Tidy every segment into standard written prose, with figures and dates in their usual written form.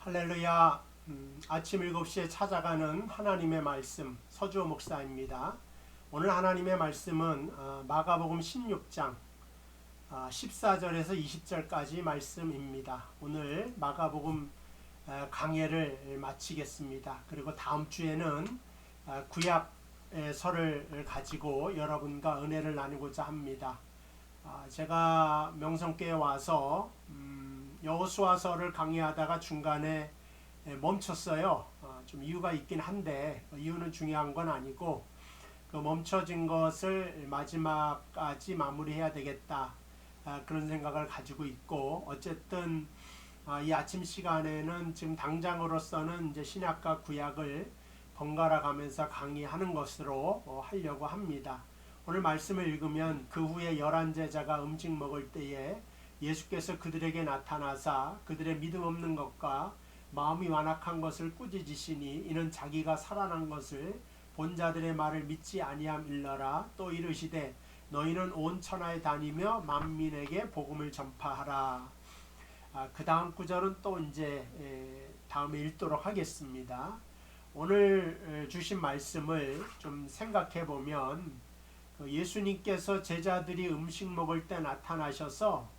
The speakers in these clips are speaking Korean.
할렐루야. 아침 7시에 찾아가는 하나님의 말씀 서주호 목사입니다. 오늘 하나님의 말씀은 마가복음 16장 14절에서 20절까지 말씀입니다. 오늘 마가복음 강해를 마치겠습니다. 그리고 다음 주에는 구약의 설을 가지고 여러분과 은혜를 나누고자 합니다. 제가 명성교에 와서 여호수아서를 강의하다가 중간에 멈췄어요. 좀 이유가 있긴 한데 이유는 중요한 건 아니고 그 멈춰진 것을 마지막까지 마무리해야 되겠다, 그런 생각을 가지고 있고, 어쨌든 이 아침 시간에는 지금 당장으로서는 이제 신약과 구약을 번갈아 가면서 강의하는 것으로 하려고 합니다. 오늘 말씀을 읽으면 그 후에 11제자가 음식 먹을 때에 예수께서 그들에게 나타나사 그들의 믿음 없는 것과 마음이 완악한 것을 꾸짖으시니 이는 자기가 살아난 것을 본 자들의 말을 믿지 아니함일러라. 또 이르시되 너희는 온 천하에 다니며 만민에게 복음을 전파하라. 그 다음 구절은 또 이제 다음에 읽도록 하겠습니다. 오늘 주신 말씀을 좀 생각해 보면 예수님께서 제자들이 음식 먹을 때 나타나셔서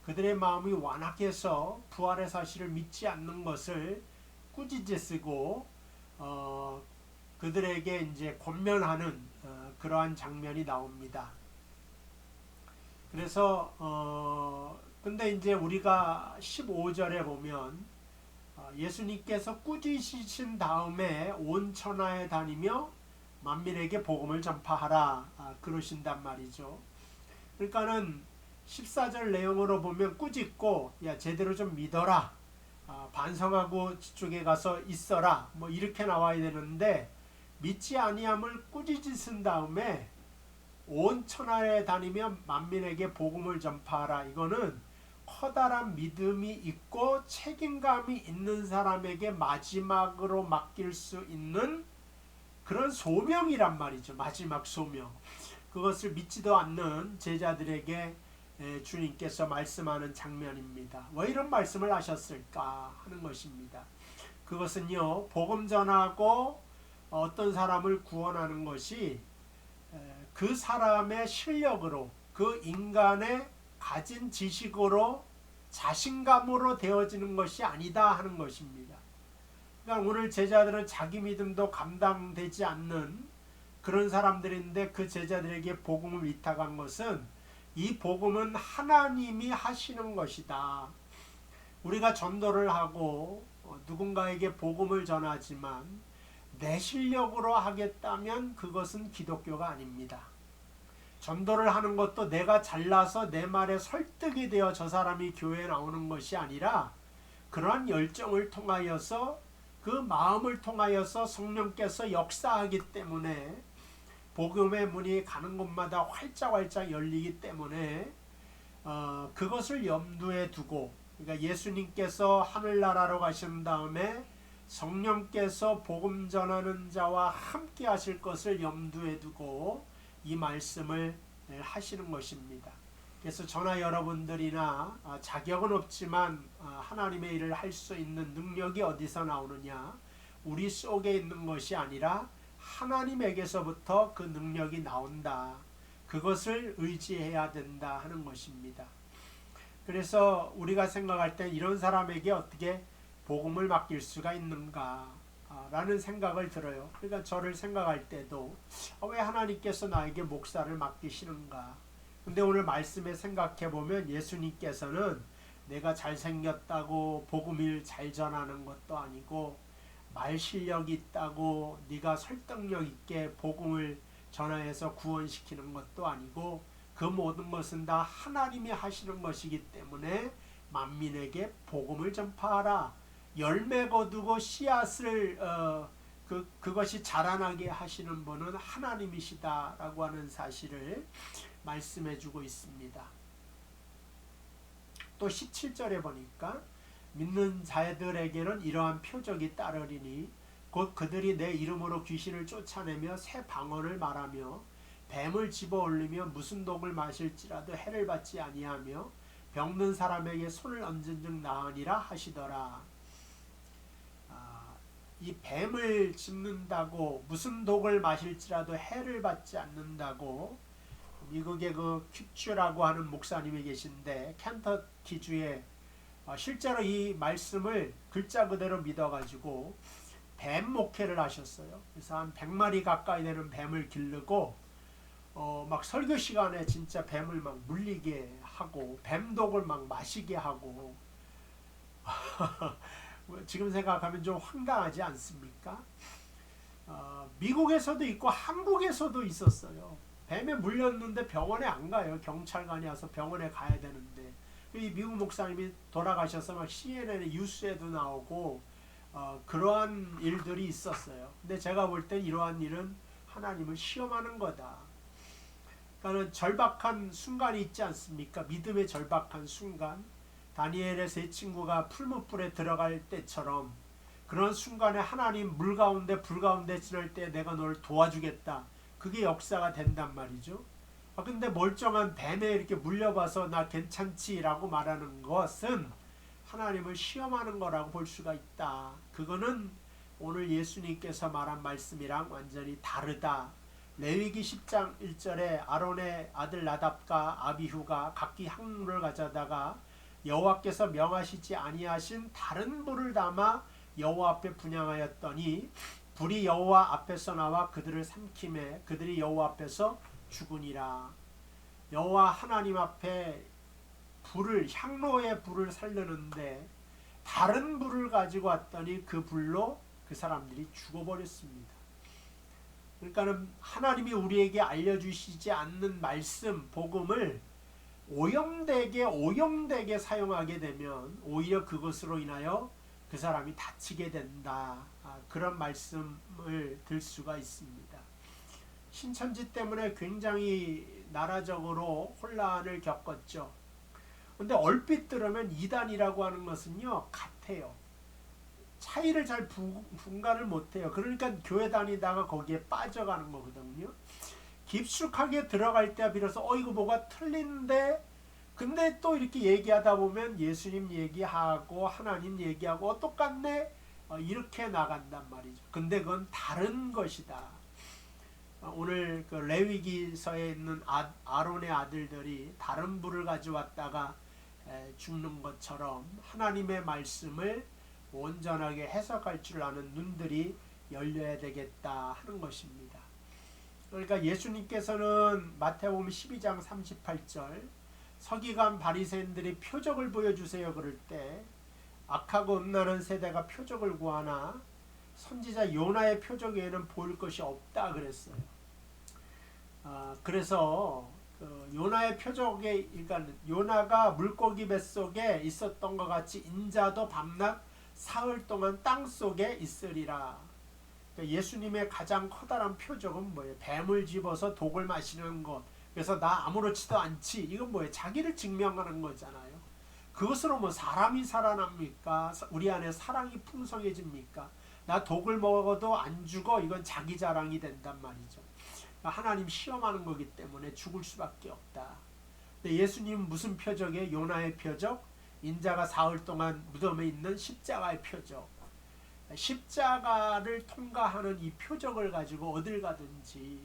그들의 마음이 완악해서 부활의 사실을 믿지 않는 것을 꾸짖으시고 그들에게 이제 권면하는 그러한 장면이 나옵니다. 그래서 근데 이제 우리가 15절에 보면 예수님께서 꾸짖으신 다음에 온 천하에 다니며 만민에게 복음을 전파하라, 그러신단 말이죠. 그러니까는 14절 내용으로 보면 꾸짖고 야 제대로 좀 믿어라, 반성하고 뒤쪽에 가서 있어라, 뭐 이렇게 나와야 되는데 믿지 아니함을 꾸짖으신 다음에 온 천하에 다니며 만민에게 복음을 전파하라. 이거는 커다란 믿음이 있고 책임감이 있는 사람에게 마지막으로 맡길 수 있는 그런 소명이란 말이죠. 마지막 소명. 그것을 믿지도 않는 제자들에게 주님께서 말씀하는 장면입니다. 왜 이런 말씀을 하셨을까 하는 것입니다. 그것은요, 복음 전하고 어떤 사람을 구원하는 것이 그 사람의 실력으로, 그 인간의 가진 지식으로, 자신감으로 되어지는 것이 아니다 하는 것입니다. 그러니까 오늘 제자들은 자기 믿음도 감당되지 않는 그런 사람들인데 그 제자들에게 복음을 위탁한 것은 이 복음은 하나님이 하시는 것이다. 우리가 전도를 하고 누군가에게 복음을 전하지만 내 실력으로 하겠다면 그것은 기독교가 아닙니다. 전도를 하는 것도 내가 잘나서 내 말에 설득이 되어 저 사람이 교회에 나오는 것이 아니라 그러한 열정을 통하여서, 그 마음을 통하여서 성령께서 역사하기 때문에 복음의 문이 가는 곳마다 활짝활짝 열리기 때문에 그것을 염두에 두고, 그러니까 예수님께서 하늘나라로 가신 다음에 성령께서 복음 전하는 자와 함께 하실 것을 염두에 두고 이 말씀을 하시는 것입니다. 그래서 저나 여러분들이나 자격은 없지만 하나님의 일을 할 수 있는 능력이 어디서 나오느냐? 우리 속에 있는 것이 아니라 하나님에게서부터 그 능력이 나온다. 그것을 의지해야 된다 하는 것입니다. 그래서 우리가 생각할 때 이런 사람에게 어떻게 복음을 맡길 수가 있는가 라는 생각을 들어요. 그러니까 저를 생각할 때도 왜 하나님께서 나에게 목사를 맡기시는가. 근데 오늘 말씀에 생각해 보면 예수님께서는 내가 잘생겼다고 복음을 잘 전하는 것도 아니고 말 실력이 있다고 네가 설득력 있게 복음을 전하여서 구원시키는 것도 아니고 그 모든 것은 다 하나님이 하시는 것이기 때문에 만민에게 복음을 전파하라. 열매 거두고 씨앗을 그것이 자라나게 하시는 분은 하나님이시다라고 하는 사실을 말씀해주고 있습니다. 또 17절에 보니까 믿는 자들에게는 이러한 표적이 따르리니 곧 그들이 내 이름으로 귀신을 쫓아내며 새 방언을 말하며 뱀을 집어올리며 무슨 독을 마실지라도 해를 받지 아니하며 병든 사람에게 손을 얹은 즉 나으니라 하시더라. 이 뱀을 짚는다고 무슨 독을 마실지라도 해를 받지 않는다고 미국의 그 퀴츠라고 하는 목사님이 계신데 켄터키주에 실제로 이 말씀을 글자 그대로 믿어가지고 뱀 목회를 하셨어요. 그래서 한 100마리 가까이 되는 뱀을 기르고 막 설교 시간에 진짜 뱀을 막 물리게 하고 뱀독을 막 마시게 하고 지금 생각하면 좀 황당하지 않습니까? 미국에서도 있고 한국에서도 있었어요. 뱀에 물렸는데 병원에 안 가요. 경찰관이 와서 병원에 가야 되는데 이 미국 목사님이 돌아가셔서 막 CNN의 뉴스에도 나오고 그러한 일들이 있었어요. 근데 제가 볼 땐 이러한 일은 하나님을 시험하는 거다. 그러니까 절박한 순간이 있지 않습니까? 믿음의 절박한 순간. 다니엘의 세 친구가 풀무불에 들어갈 때처럼 그런 순간에 하나님 물 가운데 불 가운데 지날 때 내가 너를 도와주겠다. 그게 역사가 된단 말이죠. 근데 멀쩡한 뱀에 이렇게 물려봐서 나 괜찮지라고 말하는 것은 하나님을 시험하는 거라고 볼 수가 있다. 그거는 오늘 예수님께서 말한 말씀이랑 완전히 다르다. 레위기 10장 1절에 아론의 아들 나답과 아비후가 각기 향로를 가져다가 여호와께서 명하시지 아니하신 다른 불을 담아 여호와 앞에 분향하였더니 불이 여호와 앞에서 나와 그들을 삼키매 그들이 여호와 앞에서 죽으니라. 여호와 하나님 앞에 불을 향로의 불을 살르는데 다른 불을 가지고 왔더니 그 불로 그 사람들이 죽어버렸습니다. 그러니까 하나님이 우리에게 알려주시지 않는 말씀, 복음을 오염되게 사용하게 되면 오히려 그것으로 인하여 그 사람이 다치게 된다. 그런 말씀을 들 수가 있습니다. 신천지 때문에 굉장히 나라적으로 혼란을 겪었죠. 근데 얼핏 들으면 이단이라고 하는 것은요 같아요. 차이를 잘 분간을 못해요. 그러니까 교회 다니다가 거기에 빠져가는 거거든요. 깊숙하게 들어갈 때 비로소 이거 뭐가 틀린데 근데 또 이렇게 얘기하다 보면 예수님 얘기하고 하나님 얘기하고 똑같네 이렇게 나간단 말이죠. 근데 그건 다른 것이다. 오늘 그 레위기서에 있는 아론의 아들들이 다른 불을 가져왔다가 죽는 것처럼 하나님의 말씀을 온전하게 해석할 줄 아는 눈들이 열려야 되겠다 하는 것입니다. 그러니까 예수님께서는 마태복음 12장 38절 서기관 바리새인들이 표적을 보여주세요 그럴 때 악하고 음란한 세대가 표적을 구하나 선지자 요나의 표적 외에는 보일 것이 없다 그랬어요. 그래서 그 요나의 표적에 그러니까 요나가 물고기 뱃속에 있었던 것 같이 인자도 밤낮 사흘 동안 땅속에 있으리라. 그러니까 예수님의 가장 커다란 표적은 뭐예요? 뱀을 집어서 독을 마시는 것. 그래서 나 아무렇지도 않지. 이건 뭐예요? 자기를 증명하는 거잖아요. 그것으로 뭐 사람이 살아납니까? 우리 안에 사랑이 풍성해집니까? 나 독을 먹어도 안 죽어. 이건 자기 자랑이 된단 말이죠. 하나님 시험하는 거기 때문에 죽을 수밖에 없다. 근데 예수님 무슨 표적이에요? 요나의 표적? 인자가 사흘 동안 무덤에 있는 십자가의 표적. 십자가를 통과하는 이 표적을 가지고 어딜 가든지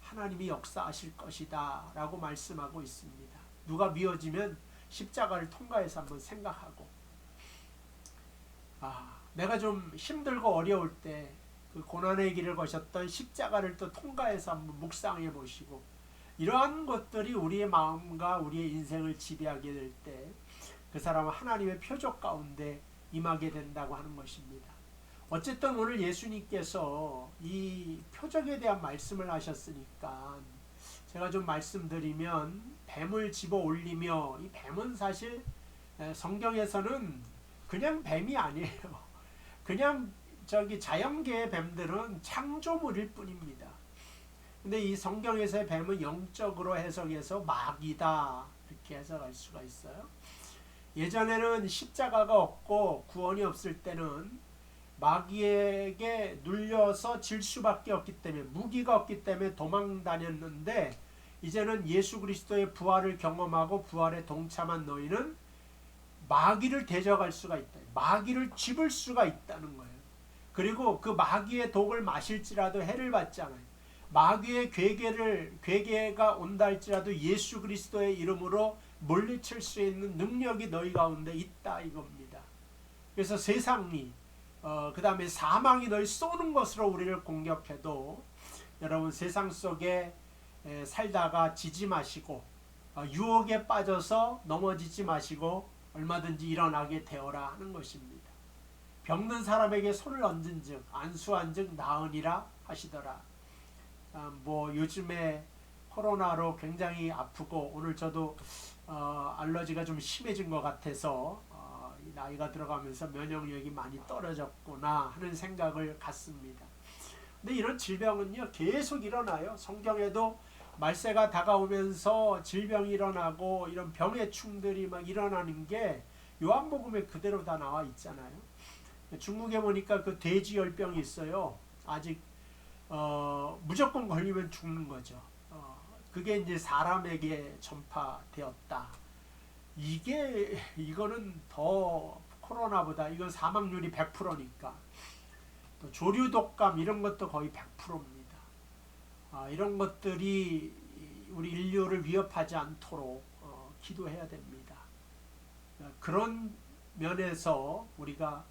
하나님이 역사하실 것이다 라고 말씀하고 있습니다. 누가 미워지면 십자가를 통과해서 한번 생각하고 내가 좀 힘들고 어려울 때 그 고난의 길을 거셨던 십자가를 또 통과해서 한번 묵상해 보시고 이러한 것들이 우리의 마음과 우리의 인생을 지배하게 될 때 그 사람은 하나님의 표적 가운데 임하게 된다고 하는 것입니다. 어쨌든 오늘 예수님께서 이 표적에 대한 말씀을 하셨으니까 제가 좀 말씀드리면 뱀을 집어 올리며 이 뱀은 사실 성경에서는 그냥 뱀이 아니에요. 그냥 자연계의 뱀들은 창조물일 뿐입니다. 근데 이 성경에서의 뱀은 영적으로 해석해서 마귀다 이렇게 해석할 수가 있어요. 예전에는 십자가가 없고 구원이 없을 때는 마귀에게 눌려서 질 수밖에 없기 때문에 무기가 없기 때문에 도망 다녔는데 이제는 예수 그리스도의 부활을 경험하고 부활에 동참한 너희는 마귀를 대적할 수가 있다. 마귀를 집을 수가 있다는 거예요. 그리고 그 마귀의 독을 마실지라도 해를 받지 않아요. 마귀의 괴계가 온다 할지라도 예수 그리스도의 이름으로 물리칠 수 있는 능력이 너희 가운데 있다 이겁니다. 그래서 세상이 그 다음에 사망이 너희 쏘는 것으로 우리를 공격해도 여러분 세상 속에 살다가 지지 마시고 유혹에 빠져서 넘어지지 마시고 얼마든지 일어나게 되어라 하는 것입니다. 병든 사람에게 손을 얹은 즉 안수한 즉 나으니라 하시더라. 뭐 요즘에 코로나로 굉장히 아프고 오늘 저도 알러지가 좀 심해진 것 같아서 나이가 들어가면서 면역력이 많이 떨어졌구나 하는 생각을 갖습니다. 근데 이런 질병은요 계속 일어나요. 성경에도 말세가 다가오면서 질병이 일어나고 이런 병의 충들이 막 일어나는 게 요한복음에 그대로 다 나와 있잖아요. 중국에 보니까 그 돼지열병이 있어요. 아직 무조건 걸리면 죽는 거죠. 그게 이제 사람에게 전파되었다. 이거는 더 코로나보다 이건 사망률이 100%니까 또 조류 독감 이런 것도 거의 100%입니다. 이런 것들이 우리 인류를 위협하지 않도록 기도해야 됩니다. 그런 면에서 우리가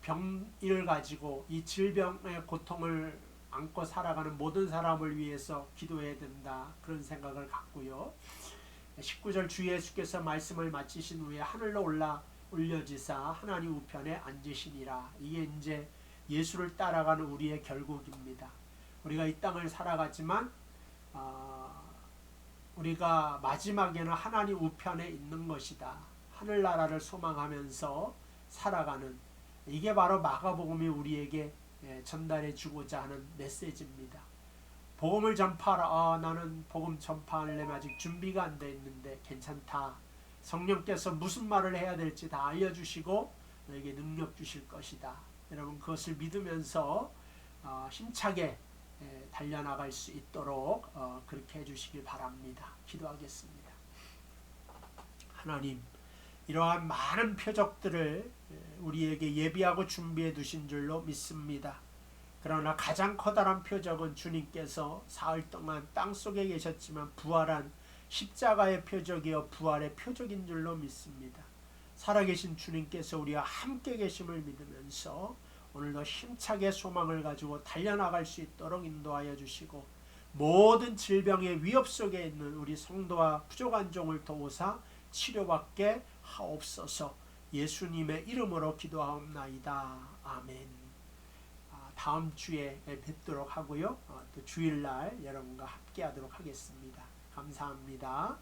병을 가지고 이 질병의 고통을 안고 살아가는 모든 사람을 위해서 기도해야 된다. 그런 생각을 갖고요. 19절 주 예수께서 말씀을 마치신 후에 하늘로 올려지사 하나님 우편에 앉으시니라. 이게 이제 예수를 따라가는 우리의 결국입니다. 우리가 이 땅을 살아가지만 우리가 마지막에는 하나님 우편에 있는 것이다. 하늘나라를 소망하면서 살아가는 이게 바로 마가복음이 우리에게 전달해 주고자 하는 메시지입니다. 복음을 전파하라. 나는 복음 전파하려면 아직 준비가 안 돼 있는데 괜찮다. 성령께서 무슨 말을 해야 될지 다 알려주시고 너에게 능력 주실 것이다. 여러분 그것을 믿으면서 힘차게 달려나갈 수 있도록 그렇게 해주시길 바랍니다. 기도하겠습니다. 하나님, 이러한 많은 표적들을 우리에게 예비하고 준비해 두신 줄로 믿습니다. 그러나 가장 커다란 표적은 주님께서 사흘 동안 땅속에 계셨지만 부활한 십자가의 표적이요 부활의 표적인 줄로 믿습니다. 살아계신 주님께서 우리와 함께 계심을 믿으면서 오늘도 힘차게 소망을 가지고 달려나갈 수 있도록 인도하여 주시고 모든 질병의 위협 속에 있는 우리 성도와 부족한 종을 도우사 치료받게 하옵소서. 예수님의 이름으로 기도하옵나이다. 아멘. 다음 주에 뵙도록 하고요. 또 주일날 여러분과 함께 하도록 하겠습니다. 감사합니다.